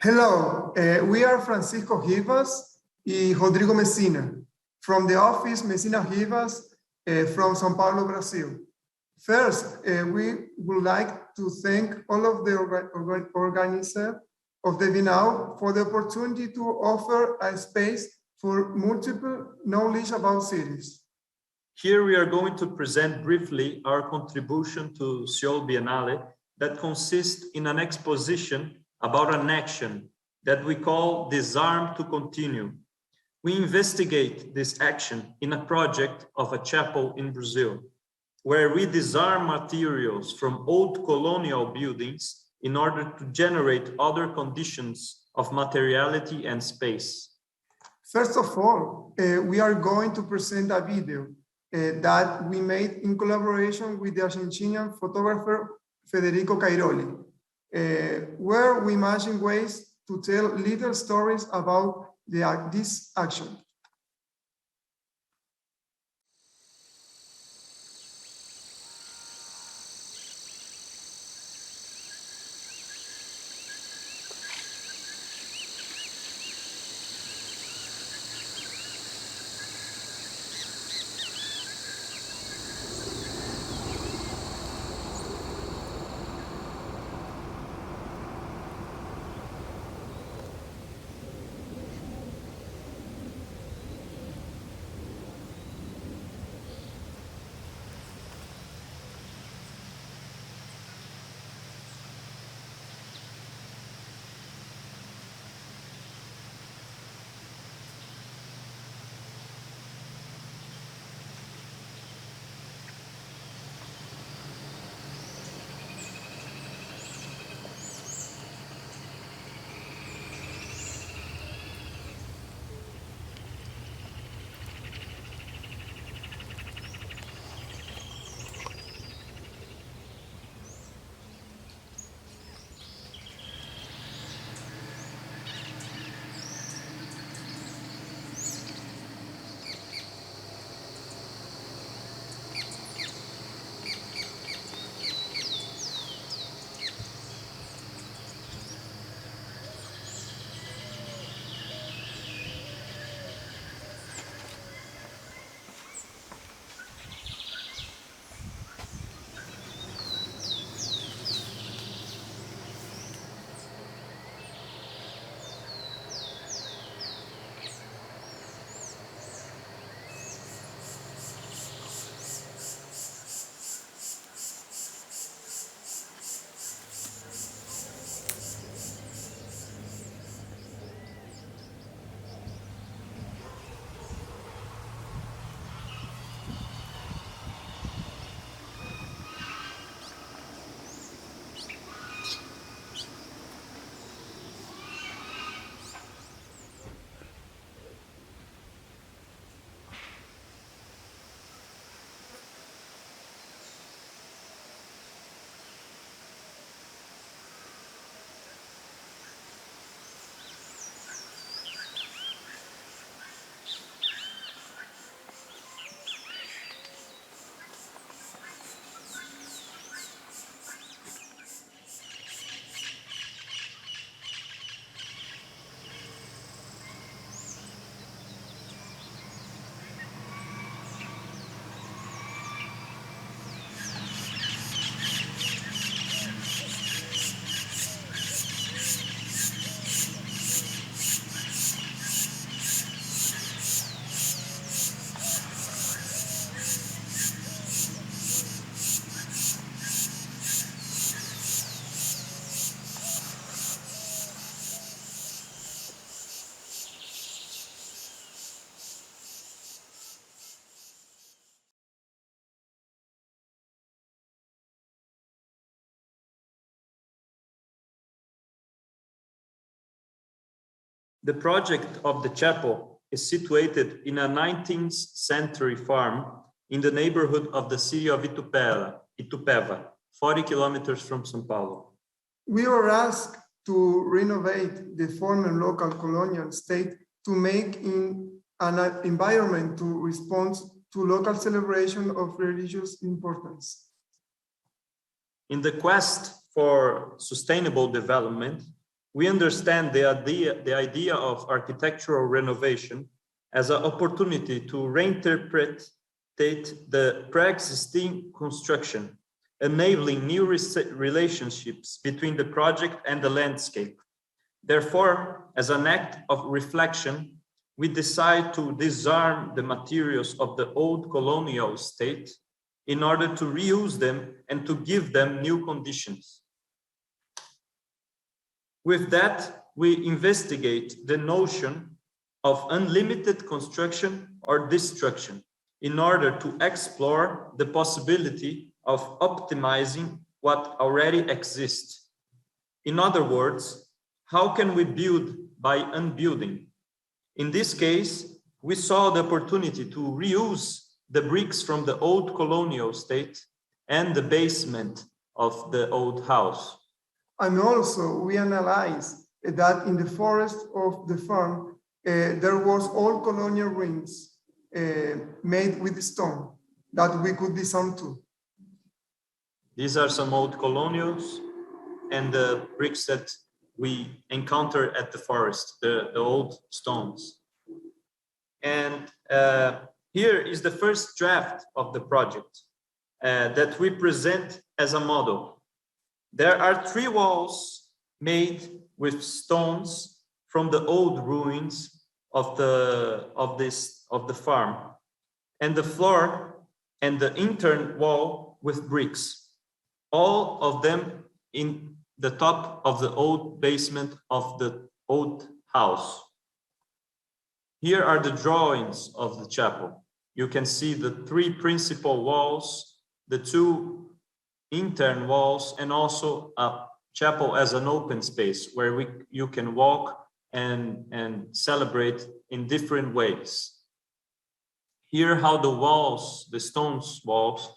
Hello, we are Francisco Rivas y Rodrigo Messina from the office Messina Rivas from São Paulo, Brazil. First, we would like to thank all of the organizers of the Bienal for the opportunity to offer a space for multiple knowledge about cities. Here we are going to present briefly our contribution to Seoul Biennale that consists in an exposition about an action that we call Disarm to Continue. We investigate this action in a project of a chapel in Brazil, where we disarm materials from old colonial buildings in order to generate other conditions of materiality and space. First of all, we are going to present a video that we made in collaboration with the Argentinian photographer Federico Cairoli, where we imagine ways to tell little stories about this action. The project of the chapel is situated in a 19th century farm in the neighborhood of the city of Itupeva, 40 kilometers from São Paulo. We were asked to renovate the former local colonial state to make an environment to respond to local celebration of religious importance. In the quest for sustainable development, we understand the idea of architectural renovation as an opportunity to reinterpret the pre-existing construction, enabling new relationships between the project and the landscape. Therefore, as an act of reflection, we decide to disarm the materials of the old colonial state in order to reuse them and to give them new conditions. With that, we investigate the notion of unlimited construction or destruction in order to explore the possibility of optimizing what already exists. In other words, how can we build by unbuilding? In this case, we saw the opportunity to reuse the bricks from the old colonial state and the basement of the old house. And also, we analyzed that in the forest of the farm, there was old colonial rings made with stone that we could disarm too. These are some old colonials and the bricks that we encounter at the forest, the old stones. And here is the first draft of the project that we present as a model. There are 3 walls made with stones from the old ruins of the farm, and the floor and the intern wall with bricks, all of them in the top of the old basement of the old house. Here are the drawings of the chapel. You can see the 3 principal walls, the 2 intern walls, and also a chapel as an open space where you can walk and celebrate in different ways. Here how the walls, the stones walls,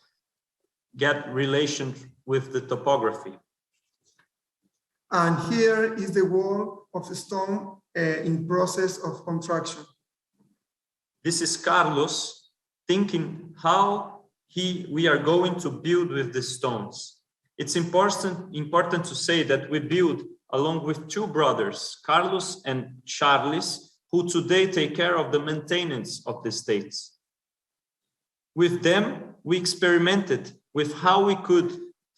get relation with the topography. And here is the wall of the stone in process of construction. This is Carlos thinking how we are going to build with the stones. It's important to say that we build along with 2 brothers, Carlos and Charles, who today take care of the maintenance of the estates. With them, we experimented with how we could,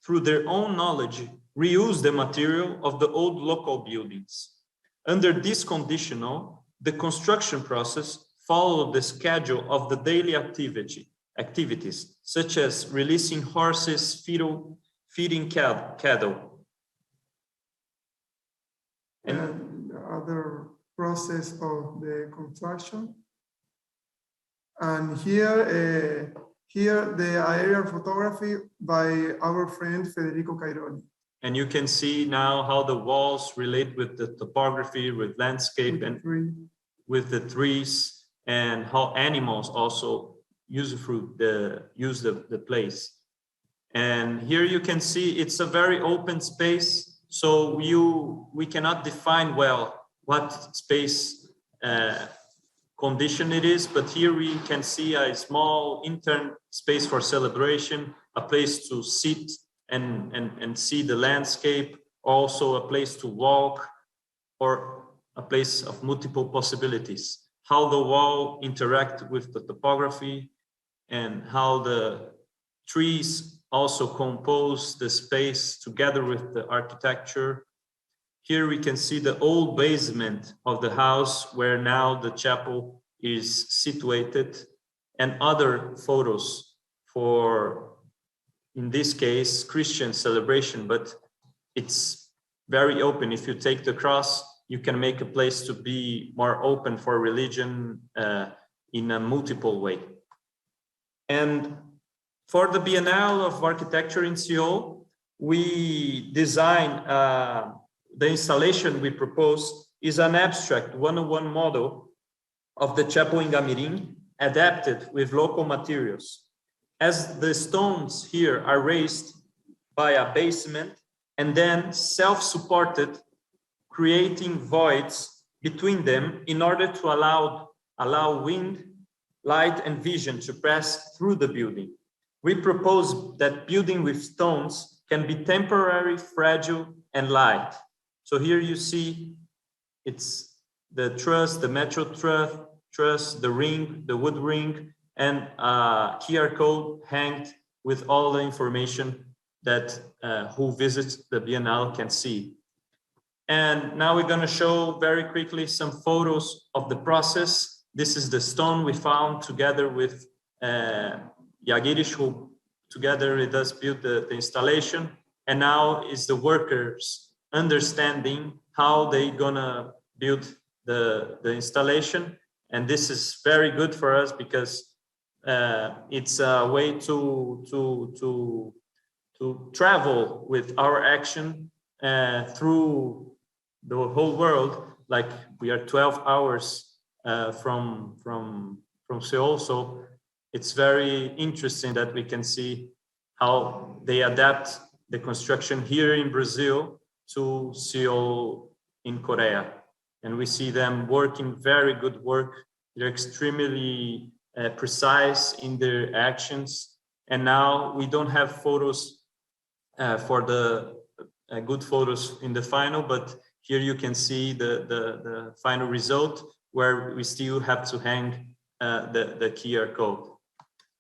through their own knowledge, reuse the material of the old local buildings. Under this conditional, the construction process followed the schedule of the daily activities, such as releasing horses, feeding cattle. And the other process of the construction. And here the aerial photography by our friend Federico Cairoli. And you can see now how the walls relate with the topography, with landscape, and with the trees, and how animals also use the place. And here you can see it's a very open space, so we cannot define well what space condition it is, but here we can see a small intern space for celebration, a place to sit and see the landscape, also a place to walk, or a place of multiple possibilities. How the wall interact with the topography, and how the trees also compose the space together with the architecture. Here we can see the old basement of the house where now the chapel is situated, and other photos for, in this case, Christian celebration, but it's very open. If you take the cross, you can make a place to be more open for religion in a multiple way. And for the Biennale of Architecture in Seoul, we designed the installation we proposed is an abstract 101 model of the chapel in Gamirim, adapted with local materials. As the stones here are raised by a basement and then self-supported, creating voids between them in order to allow wind, light, and vision to pass through the building. We propose that building with stones can be temporary, fragile, and light. So here you see it's the truss, the metal truss, the ring, the wood ring, and a QR code hanged with all the information that who visits the Biennale can see. And now we're going to show very quickly some photos of the process. This is the stone we found together with Yagiris, who together with us built the installation. And now is the workers understanding how they gonna build the installation. And this is very good for us because it's a way to travel with our action through the whole world. Like we are 12 hours from Seoul, so it's very interesting that we can see how they adapt the construction here in Brazil to Seoul in Korea. And we see them working very good work. They're extremely precise in their actions. And now we don't have photos for the good photos in the final, but here you can see the final result where we still have to hang the QR code.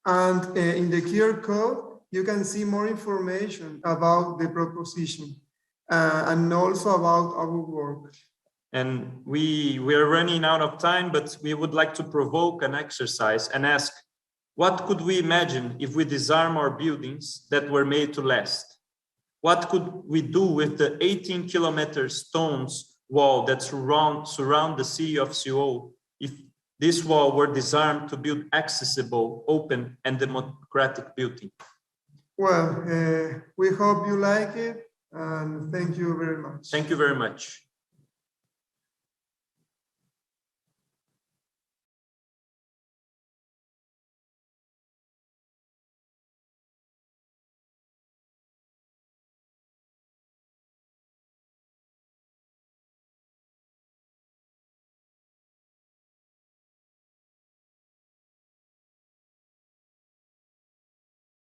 And in the QR code, you can see more information about the proposition and also about our work. And we are running out of time, but we would like to provoke an exercise and ask, what could we imagine if we disarm our buildings that were made to last? What could we do with the 18-kilometer stones wall that surround the city of Seoul if this wall were disarmed to build accessible, open, and democratic building? Well, we hope you like it, and thank you very much. Thank you very much.